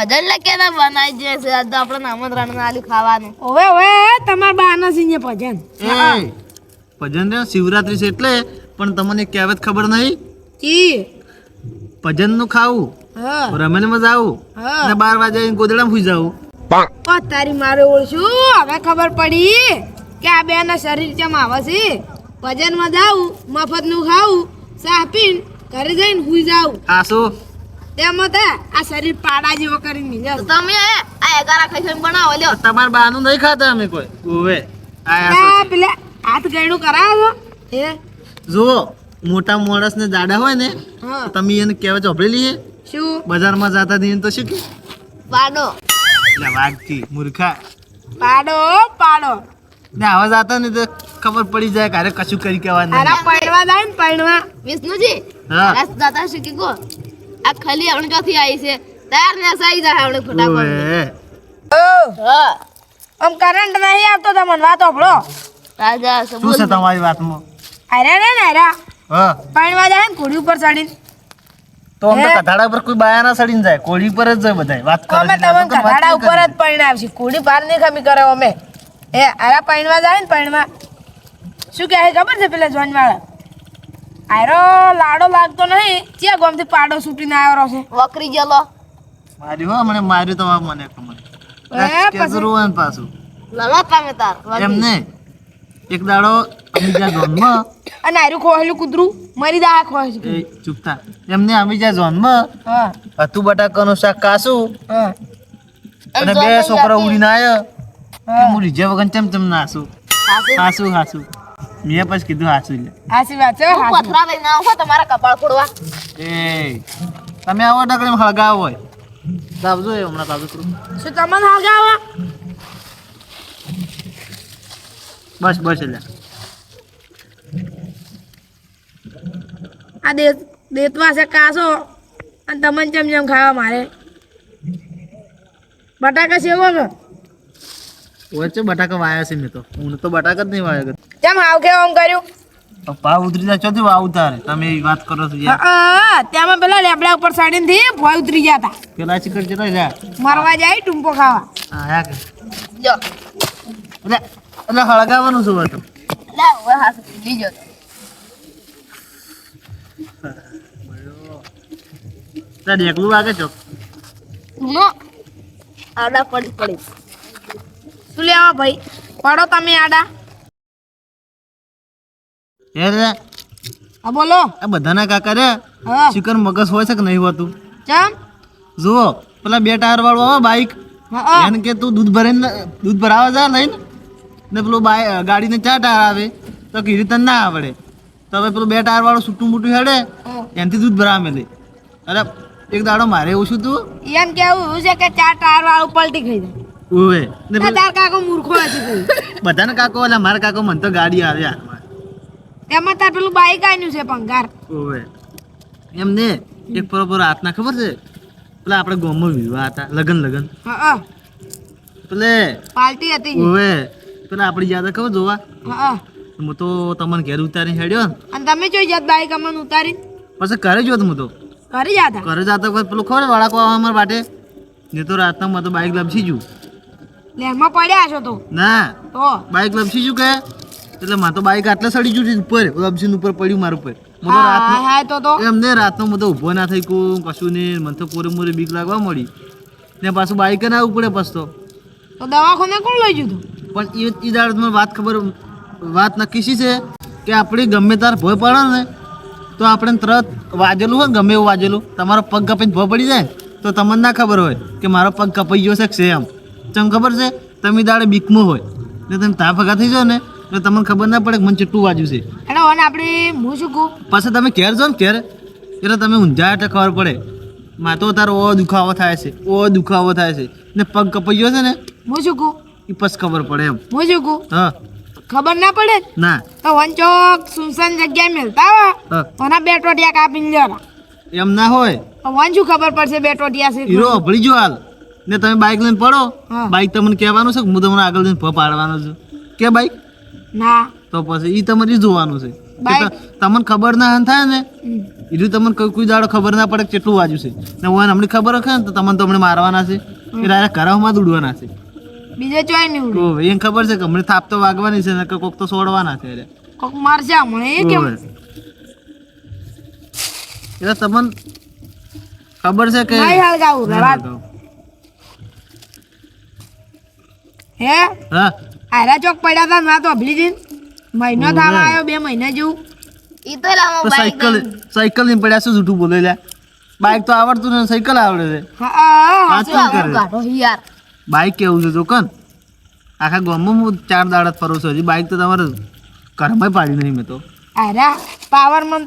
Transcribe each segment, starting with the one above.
ભજન લખે ને બનાવી દે છે આજ તો આપણે આમંત્રણ આલ્યું ખાવાનું. ઓવે ઓવે તમાર બાના સિંહે ભજન ભજન રે શિવરાત્રી છે એટલે પણ તમને એક કહેવત ખબર નહીં કી ભજન નું ખાવું હા રમેણ માં જાવું હા અને 12 વાગે ગોદડામાં સુઈ જાવું. ઓ તારી મારે ઓળશું હવે ખબર પડી કે આ બે ના શરીર કેમ આવે છે. ભજનમાં જાવું મફત નું ખાવું ચા પીને ઘરે જઈને હુઈ જાવું આસુ તેમાં તો આ શરીર પાડા જેવો કરીને મિલ્યો તો તમે આ એગારા ખાઈ ખાઈને બનાવો લ્યો. તમાર બાનું નહીં ખાતા અમે કોઈ ઓવે આ પેલા હાથ ગયણું કરાવો છો એ જુઓ મોટા માણસ ને જાડા હોય ને હા તમે એને કહેવત સાંભળેલી છે શું બજારમાં જાતા દઈને તો શું કે પાડો લે વાગતી મૂર્ખા પાડો પાડો ને આવા જાતા ને તો ખબર પડી જાય કે અરે કશું કરી કહેવાનું આરા પૈણવા જાય ને પૈણવા વિષ્ણુજી હા. રસ દાતા શીખી ગો આ ખાલી આપણે ચોથી આવી છે તૈયાર ને સાઈ જાય આપણે ખોટા કોમ ઓવે ઓ હા આમ કરંટ નહીં આવતો તમને વાત ઓભળો રાજા શું છે તમારી વાતમાં અરે ને અરે હા પૈણવા જાય ને ઘોડી ઉપર ચડીને તો અમને કથાડા પર કોઈ બાયા ના સડીને જાય કોળી પર જ જાય બધાય વાત કરે અમે છે તમને એટલે આ કથાડા તો વાત ઉપર જ પૈણાવશું ઘોડી પાર નહીં ખમી કરે અમે એ આરા પૈણવા જાય ને પૈણવા શું કહે ખબર છે પેલા જોન વાળા આરો લાડો લાગતો નહીં ચિયા ગોમથી પાડો છૂટીને આવ્યો છે વકરી ગયેલો માર્યું હો મને માર્યું તો મને ખબર પછી? કે રોવાનું પાછું લડો તમે તાર વકરી. એમને એક દાડો અમે જ્યાં ઝોનમાં અને આર્યું ખોહેલું કૂતરું મરી દા ખોહે છે એ ચૂપતા એમને અમે જ્યાં ઝોનમાં હા હતું બટાકાનું શાક કાસું હા અને બે છોકરા ઉડીને આવ્યા કે હું રીજે વગર તેમ નાસું હાસું હાસું મેં પછી કીધું હાસું લે હાચી વાત છે હું પથરા લઈને આવો તમારા કપાળ ફોડવા. એ તમે આવો ડગડીમાં હળગાવો હોય તાવજો એ હમણાં તાવજો કરું શું તમને હગાવા બસ બસ એટલે આ દેતવા છે કાસો અને તમને જેમ જેમ ખાવા મારે બટાકા સેવો કે વચ્ચે બટાકા વાયા છે મેં તો હું તો બટાકા જ નહીં વાયા કેમ હાવ કે આમ કર્યું ભાવ ઉતરી જાય ચોથી વાવ ઉતારે તમે એ વાત કરો છો યાર હા ત્યાંમાં પેલા લેબડા ઉપર સાડીને થી ભોય ઉતરી ગયા હતા પેલા ચીકર જતો જા મરવા જાય ટૂંપો ખાવા હા યા કે જો એટલે હળગાવાનું શું હતું લે હવે હાથ બીજો તાર એકલું વાગે છો નો આડા પડી શું લેવા ભાઈ પડો તમે આડા હે રે હા બોલો આ બધાના કાકા રે હા ચિકન મગજ હોય છે કે નહીં હોતું ચમ જુઓ પેલા બે ટાયર વાળો આવે બાઈક હા એને કે તું દૂધ ભરીને દૂધ ભરાવા જા લઈને ને પેલું ગાડીને 4 ટાયર આવે તો કીધી તને ના આવડે તો હવે પેલું બે ટાયર વાળું છૂટું મોટું હેડે એનાથી દૂધ ભરાવા મેલે અરે એક દાડો મારે એવું શું તું એમ કેવું છે કે 4 ટાયર વાળું પલટી ખાઈ જાય ઓવે ને પેલું તાર કાકો મૂર્ખો હશે કોઈ બધાના કાકો એટલે મારા કાકો મને તો ગાડી આવે હાથમાં એમાં તાર પેલું બાઈક આન્યું છે પંગાર ઓવે એમને એક બરોબર હાથના ખબર છે પેલા આપણે ગામમાં વિવાહ હતા લગન હા પેલે પાર્ટી હતી ઓવે પેલા આપણી યાદ ખબર જોવા હા હું તો તમને ઘેર ઉતારી હેડ્યો ને અને તમે જોઈ જાત બાઈક અમને ઉતારી પછી ઘરે જોત હું તો ઘરે જતા ઘરે જતો વખત પેલું ખબર વાળાકો આવે અમારા બાટે ને તો રાતના માં તો બાઈક લપસી જુ લેરમાં પડ્યા છો તો ના તો બાઈક લપસી જુ કે એટલે માં તો બાઈક આટલે સડી જુ ઉપર લપસીને ઉપર પડ્યું મારું ઉપર હું તો રાતનો હા તો એમને રાતનો હું તો ઊભો ના થઈ કું કશું નહીં મને તો પૂરે મોરે બીક લાગવા મળી ને પાછું બાઈક ના આવવું પડે પછતો તો દવાખાને કોણ લઈ જતું પણ એ દાડે મને વાત ખબર વાત નક્કી શી છે કે આપણે ગમે તાર ભય પડે ને તો આપણે તરત વાજેલું હોય ને ગમે એવું વાજેલું તમારો પગ કપાઈને ભય પડી જાય તો તમને ના ખબર હોય કે મારો પગ કપાઈ ગયો છે એમ ચમ ખબર છે તમે દાડે બીકમાં હોય ને તમે તા ભગા થઈ જાઓ ને એટલે તમને ખબર ના પડે કે મને ચેટલું વાજ્યું છે એટલે ઓને આપણે હું શું કહું પાછા તમે ઘેર જાઓ ને ઘેર એટલે તમે ઊંઝા એટલે ખબર પડે માં તો તારો ઓ દુખાવો થાય છે ને પગ કપાઈ ગયો છે ને હું શું કહું એ પછી ખબર પડે એમ હું શું કહું હા ખબર ના પડે ના તો વંચોક સુનસાન જગ્યાએ મેલતા હોય હા ઓના બે ટોટિયા કાપીને લેવા એમ ના હોય તો વન શું ખબર પડશે બે ટોટિયા છે હીરો ભળી જો હાલ ને તમે બાઈક લઈને પડો હા. બાઈક તમને કહેવાનું છે કે હું તમને આગળ જઈને પાડવાનો છું કે બાઈક ના તો પછી એ તમારે ઈ જોવાનું છે બાઈક તમને ખબર ના થાય ને એટલું તમને કોઈ દાડો ખબર ના પડે કે કેટલું વાજ્યું છે ને હું હમણાં ખબર હશે ને તો તમને તો હમણાં મારવાના છે એ રાજા ઘરમાં દુડવાના છે બીજે ચોય નહીં ઉડે. તો એને ખબર છે કે હમણાં થાપ તો વાગવાની છે ને કોક તો છોડવાના છે એટલે કોક મારશે હમણાં એ કેમ એટલે તમને ખબર છે કે નહીં હળગાવું રાત હે હા આયરા ચોક પડ્યા હતા ના તો અભલી દિન મહિનો થવા આવ્યો 2 મહિના જેવું ઈ તો લાવો તો બાઈક સાયકલ ની પડ્યા શું જૂઠું બોલે લ્યા બાઈક તો આવડતું ને સાયકલ આવડે છે હા સાચું કરે કાઢો યાર બાઈક કેવું છે તો કન આખા ગામમાં હું 4 દાડા જ ફરું છું હજી બાઈક તો તમારે ઘરમાં પાડી નહીં મેં તો આયરા પાવરમાં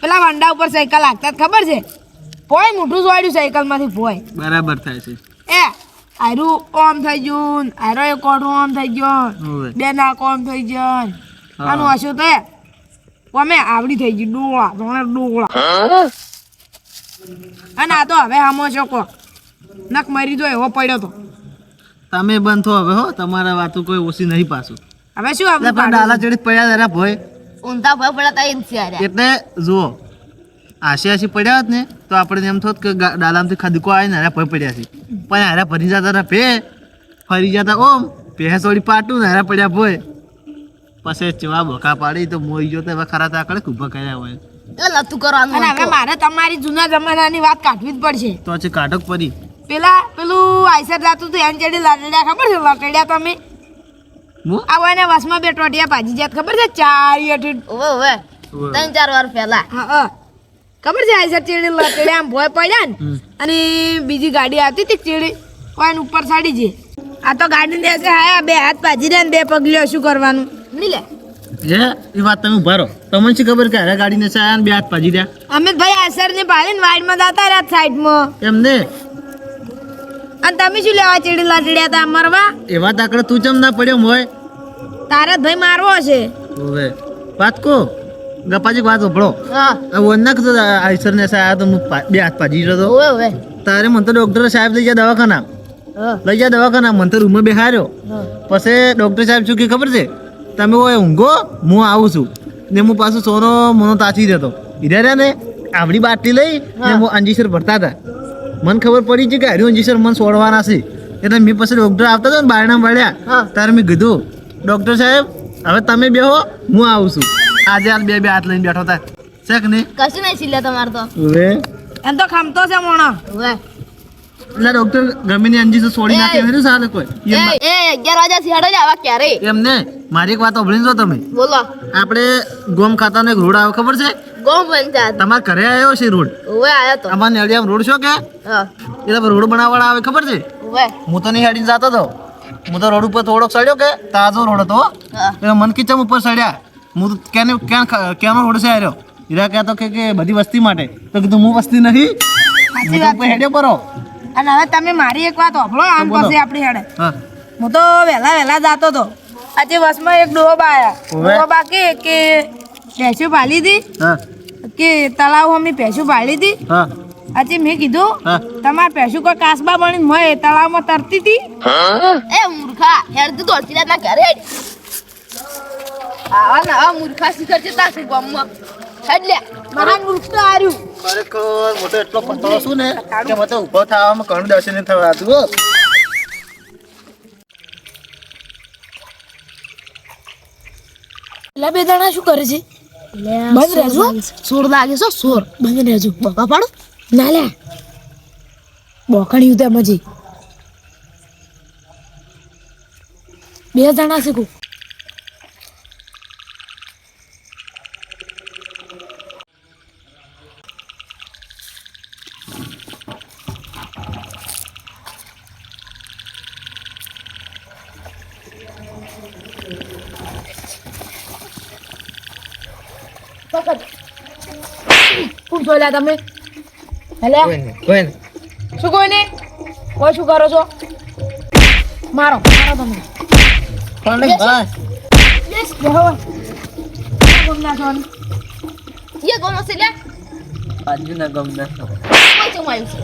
પેલા વંડા ઉપર સાયકલ હાંકતા જ ખબર છે પોય મોટું જોડ્યું સાયકલ માંથી પોય બરાબર થાય છે એ આયરું ઓમ થઈ ગયું આયરો એક કોઠું ઓમ થઈ ગયો હોવે. બે નાક ઓમ થઈ ગયો આનું હશું તો અમે આવડી થઈ ગયું ડોળા અને આ તો હવે હામો શકો નક મરી જો એવો પડ્યો તો તમે બંધ થો હવે હો તમારા વાતો કોઈ ઓછી નહીં પાછું હવે શું એટલે આપણે પણ ડાલા ચડી પડ્યા જરા ભોય ઊંધા ભય પડ્યા તા એમ છે યાર એટલે જુઓ આશી પડ્યા હોત ને તો આપણે એમ થોત કે ડાલામાંથી ખદકો આવે ને હારા ભય પડ્યા છે પણ હારા ફરી જતા હતા ભે ફરી જતા ઓમ ભેંસ વળી પાટું ને હારા પડ્યા ભોય પછી ચવા બકા પાડી તો મોઈ ગયો તો હવે ખરા તાકડે ઉભા કર્યા હોય એટલે નતું કરવાનું અને હવે મારે તમારી જૂના જમાનાની વાત કાઢવી જ પડશે તો છે કાઢક પડી પેલું આઈસર જાતું હતું એન ચડી લાટડ્યા ખબર છે લાટડ્યા તમે હું આવો એને વસમાં બે ટોટિયા ભાજી જાત ખબર છે 4 અઠી ઓવે ઓવે 3-4 વાર પહેલા હા ખબર છે આઈસર ચડી લાટડ્યા આમ ભોય પડ્યા ને અને બીજી ગાડી આવતી હતી ચડી કોઈને ઉપર સાડી છે આ તો ગાડી ને છે હા બે હાથ ભાજી ને બે પગલીઓ શું કરવાનું ની લે જે એ વાત તમે ઉભા રહો તમને શું ખબર કે હારા ગાડીને ચાયા બે હાથ પાજી રહ્યા અમિત ભાઈ આઈસર ને ભાળીને વાઈડમાં જતા રહ્યા સાઈડમાં એમને અને તમે શું લેવા ચડી લાટડ્યા હતા મરવા એવા તાકડે તું ચમ ના પડ્યો મોય તારા જ ભાઈ મારવો છે હવે વાત કો ગપાજી વાત ઉભળો હા વનક તો આઈસર ને સાયા તો હું બે હાથ પાજી રહ્યો તો ઓવે ઓવે તારે મને તો ડોક્ટર સાહેબ લઈ જા દવાખાના હા લઈ જા દવાખાના મને તો રૂમમાં બેહાર્યો પછી ડોક્ટર સાહેબ શું કે ખબર છે તમે ઓય ઊંઘો હું આવું છું ને હું પાછું સોનો મોનો તાચી રહ્યો હીરા ને આવડી બાટલી લઈ ને હું અંજીસર ભરતા હતા મને ખબર પડી છે કે હર્યું અંજીસર મને છોડવાના છે એટલે મેં પછી ડોક્ટર આવતા હતા ને બારણા મળ્યા ત્યારે મેં કીધું ડોક્ટર સાહેબ હવે તમે બેહો હું આવું છું આજે હાલ બે હાથ લઈને બેઠો હતા છે કે નહીં કશું નહીં છીલે તમાર તો હવે એમ તો ખમતો છે મોણો ઓવે એટલે ડોક્ટર ગમે ની અંજીસર છોડી નાખે એમ સાલે કોઈ એ 11 વાગ્યા થી હડો જ આવા ક્યારે એમ ને મારી એક વાત સાંભળી જો તમે બોલો આપણે ગોમ ખાતાનો એક રોડ આવે ખબર છે ગોમ પંચાયત તમારા ઘરે આવ્યો છે રોડ ઓવે આયો તો અમારા નેડિયામ રોડ છો કે હા એટલે રોડ બનાવવાળા આવે ખબર છે ઓવે હું તો નહીં હેડીને જતો હતો હું તો રોડ ઉપર થોડોક સડ્યો કે તાજો રોડ હતો હા એટલે મન કિચમ ઉપર સડ્યા હું તો ક્યાંનો રોડ છે આવ્યો હીરા કહેતો કે બધી વસ્તી માટે તો કીધું હું વસ્તી નહીં હું તો ઉપર હેડ્યો પરો અને હવે તમે મારી એક વાત સાંભળો આમ પછી આપણી હેડે હા હું તો વહેલા જાતો હતો આજે બસમાં એક ડોહા આયા ઓવે. ડોહા કે ભેંસું પાલી હતી હા કે તળાવ અમે ભેંસું પાલી હતી હા આજે મેં કીધું હા તમારે ભેંસું કોઈ કાસબા બની મય તળાવમાં તરતી હતી એ મૂર્ખા હેડ તું દોડતી રાત ના ઘરે હેડ આવા નવા મૂર્ખા શીખર છે તાર ગામમાં હેડ લે મારા મૂર્ખ તો હાર્યું ખરેખર મોટો એટલો પતળો છું ને કે મને તો ઊભો થવામાં ઘણું દર્શન થવાતું હો એટલે બે જણા શું કરે છે બંધ રહેજો સોર લાગે છો સોર બંધ રહેજો બકા પાડો ના લે બોકણી ઉતે મજી બે જણા છે કો કોણ જોયેલા તમે હેલે શું કોઈ નહીં કોઈ શું કરો છો મારો તમે યસ બેહો કોણ ના છો ये कौन से ले આજુના ગમના કોઈ જો મારી છે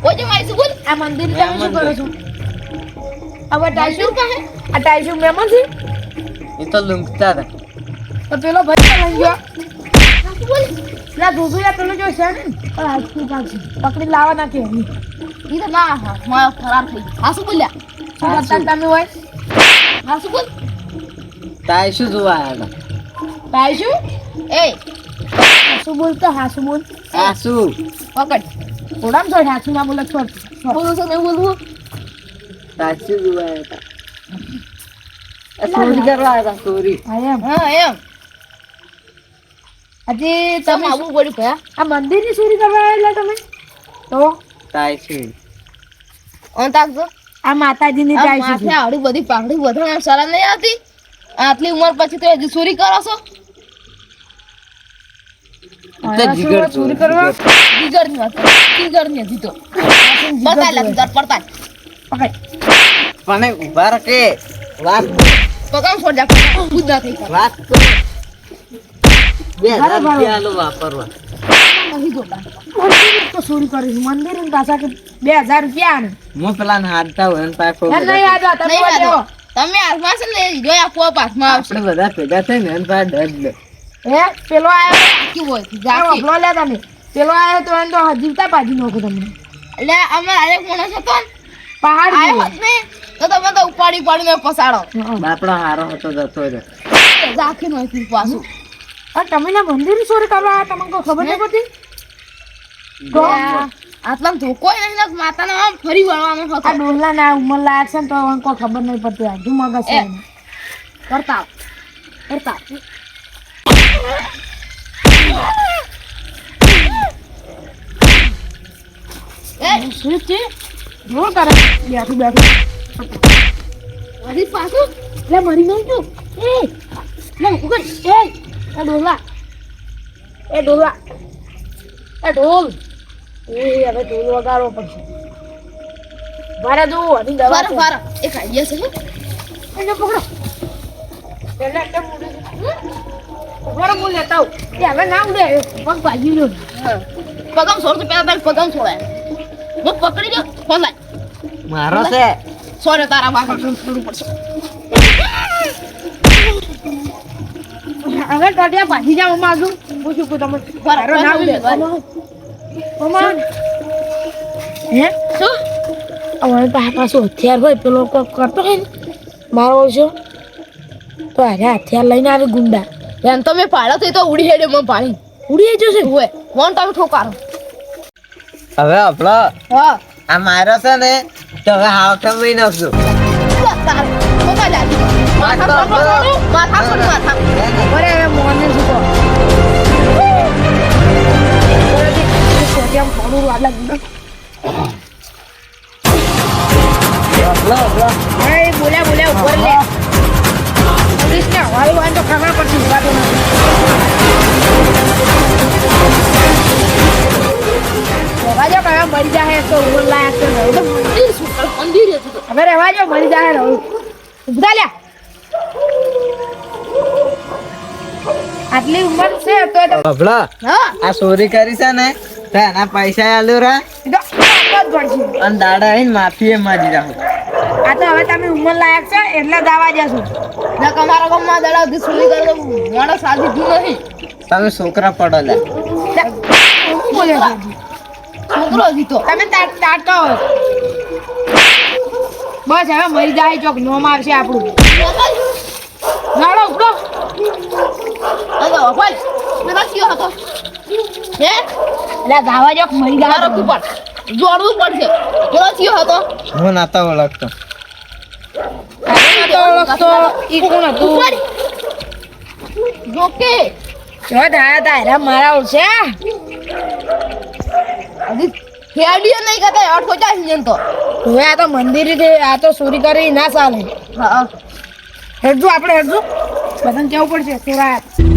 કોઈ જો મારી છે બોલ આ મંદિર તમે શું કરો છો હવે ટાઈશું શું કહે આ ટાઈશું મેમન છે એ તો લુંગતા હતા તો પેલો ભાઈ તો લઈ ગયો ના ધોબીલા પેલો જો છે ને આજથી પાછી પકડી લાવવા ના કે ઈ તો ના હા મારો ફરાર થઈ આ શું બોલ્યા શું કરતા તમે હોય આ શું બોલ તાય શું જોવા આવ્યા ભાઈ શું એ શું બોલતો હાસુ બોલ આ શું પકડ થોડામ છોડ હાસુ ના બોલે છોડ બોલું છે ને બોલવું તાય શું જોવા આવ્યા ચોરી કરવા આવ્યા ચોરી હા એમ હા એમ આજે તમે તમે આવું બોલ્યું કયા આ મંદિરની ચોરી કરવા આવેલા તમે તો તાય શું ઓન તાકજો આ માતાજીની આ જાય માથે છે આવડી બધી પાઘડી વધારે શરમ નહીં આવતી આટલી ઉંમર પછી તો હજી ચોરી કરો છો ચોરી કરવા જીગરની વાત જીગરની હજી તો બતા લે દર પડતા પકડ પણ ઉભા રાખે વાત પગામ છોડ જા ખુદ ના થઈ વાત કરો 2000 બરાબર. રૂપિયા આલો વાપરવા નહીં જોતા મંદિર તો ચોરી કરી મંદિર ને પાછા કે 2000 રૂપિયા ને હું પેલા ને હાથતા હોય ને પાછો નહીં યાદ આ તમે નહીં બોલો. વાંધો. તમે હાથમાં છે ને જોયા કોપ હાથમાં આવશે આપણે બધા ભેગા થઈને એને પાસે ડર લે હે પેલો આયો ઝાંકી હોય આ ઝાંકી વપલો લે તમે પેલો આયો તો એને તો જીવતા પાજી નાખો તમને એટલે અમાર આરેક માણસ હતો ને પહાડ આયો જેવો. હોત ને તો તમે તો ઉપાડીને પસાડો હા. બાપડો હારો હતો જતો રહ્યો ઝાંકી નથી પાછું અને તમે ના મંદિર ચોરી કરવા આયા તમને કોઈ ખબર નહીં પડતી તો આટલા ધોકો નહીં ને માતાનો આમ ફરી વળવાનો હતો આ ડોલા ના ઉંમર લાયક છે ને તો એને કોઈ ખબર નહીં પડતી આ મગજ છે એ. એને. કરતા કરતા એ શું છે જો કરે બેઠું બેઠું હજી પાછું લે મરી નહીં તું એ લે ઉગડ એ ડોલા એ ડોલા એ ઢોલ એ હવે ઢોલ વગાડવો પડશે મારે જો હજી દવા ફારા છે. ફારા એક આઈડિયા છે હો. એને પકડો પેલા એટલે ઉડે પકડો હું લેતા આવું એ હવે ના ઉડે પગ ભાજી લ્યો હા. પગમ છોડતો પેલા તારે પગમ છોડાય હું પકડી ગયો ફોન લાય મારો છે સોરે તારા વાગડ છોડવું પડશે હવે ટોટિયા ભાજી જાવ માગું પૂછું કે તમે બરાબર, ના ઉડે બરાબર. ઓમા હે શું અમારી પાસે પાછું હથિયાર હોય પેલો કોક કરતો હોય ને મારો ઓછો તો અરે હથિયાર લઈને આવે ગુંડા એમ તમે પાડો થઈ તો ઉડી હેડે મને પાણી ઉડી જશે હોય વન તમે ઠોકારો હવે આપણો હા આ મારો છે ને તો હવે હાવ કમાઈ નાખજો તાર ઠોકા લાગી માથા છોડો માથા છોડ માથા અરે હવે મોને શું કહો ટોટિયા ફોડું વાલા ગુંડા એ બોલ્યા ઉપર લે પોલીસને હવાઈ વાન તો ખબર પડતી ઉભા તો નથી રહેવાજો કયા મરી જાય તો ઉભર લાયક તો રહું મંદિર શું કર મંદિર હતું તો હવે રહેવાજો મરી જાય રહું ઉભા લ્યા આટલી ઉંમર છે તો બબલા હા આ ચોરી કરી છે ને તો એના પૈસા આલ્યો રા તો આપવા જ પડશે અને દાડા આવીને માફી મારી રાખો આ તો હવે તમે ઉંમર લાયક છે એટલે દાવા જશો ના તમારા ગામમાં દડા ચોરી કરે તો માણસ સાદી તું નહીં તમે છોકરા પડો લે બોલે છે છોકરો જીતો તમે તાટતો બસ હવે મરી જાય ચોક નોમ આવશે આપણું નાડો ઉપડો અગો ભાઈ મેરા કયો હતો હે એટલે ગાવા ચોક મરી જાય મારો કુપર જોડવું પડશે કોનો કયો હતો હું નાતા ઓળખતો તો ઈ કોણ હતું જોકે જો ધાયા તા મારા ઓળશે હજી હેડીઓ નહીં કહેતા 850 જન તો હવે આ તો મંદિર છે આ તો ચોરી કરી ના ચાલે હા હેડજો આપણે હેડજો બધાને કેવું પડશે ચોરાયા